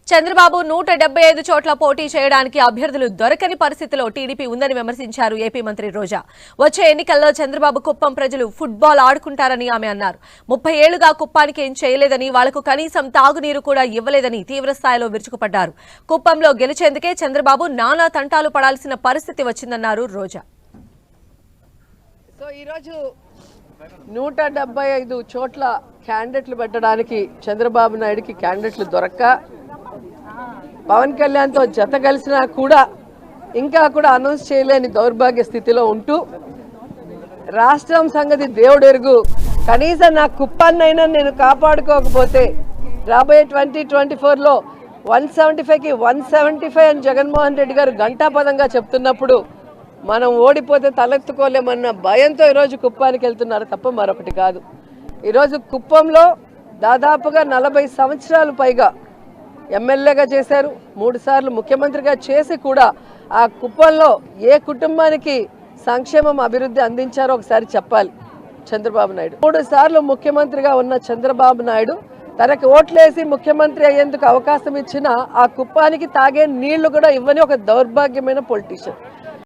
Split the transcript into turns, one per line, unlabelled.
చంద్రబాబు 175 చోట్ల పోటీ చేయడానికి అభ్యర్థులు దొరకని పరిస్థితిలో టీడీపీ ఉందని విమర్శించారు ఏపీ మంత్రి రోజా. వచ్చే ఎన్నికల్లో చంద్రబాబు కుప్పం ప్రజలు ఫుట్బాల్ ఆడుకుంటారని ఆమె అన్నారు. 30 ఏళ్లుగా కుప్పానికి ఏం చేయలేదని, వాళ్లకు కనీసం తాగునీరు కూడా ఇవ్వలేదని తీవ్రస్థాయిలో విరుచుకుపడ్డారు. కుప్పంలో గెలిచేందుకే చంద్రబాబు నానా తంటాలు పడాల్సిన పరిస్థితి వచ్చిందన్నారు రోజా.
సో ఈరోజు 175 చోట్ల క్యాండిడేట్లు పెట్టడానికి చంద్రబాబు నాయుడుకి క్యాండిడేట్లు దొరక్క పవన్ కళ్యాణ్తో జత కలిసినా కూడా ఇంకా కూడా అనౌన్స్ చేయలేని దౌర్భాగ్య స్థితిలో ఉంటూ రాష్ట్రం సంగతి దేవుడెరుగు, కనీసం నా కుప్పాన్నైనా నేను కాపాడుకోకపోతే రాబోయే 2024లో 175కి 175 అని జగన్మోహన్ రెడ్డి గారు ఘంటాపదంగా చెప్తున్నప్పుడు మనం ఓడిపోతే తలెత్తుకోలేమన్న భయంతో ఈరోజు కుప్పానికి వెళ్తున్నారు తప్ప మరొకటి కాదు. ఈరోజు కుప్పంలో దాదాపుగా 40 సంవత్సరాలు పైగా ఎమ్మెల్యేగా చేశారు, 3 సార్లు ముఖ్యమంత్రిగా చేసి కూడా ఆ కుప్పంలో ఏ కుటుంబానికి సంక్షేమం అభివృద్ధి అందించారో ఒకసారి చెప్పాలి. చంద్రబాబు నాయుడు 3 సార్లు ముఖ్యమంత్రిగా ఉన్న చంద్రబాబు నాయుడు తనకి ఓట్లేసి ముఖ్యమంత్రి అయ్యేందుకు అవకాశం ఇచ్చిన ఆ కుప్పానికి తాగే నీళ్లు కూడా ఇవ్వని ఒక దౌర్భాగ్యమైన పొలిటీషియన్.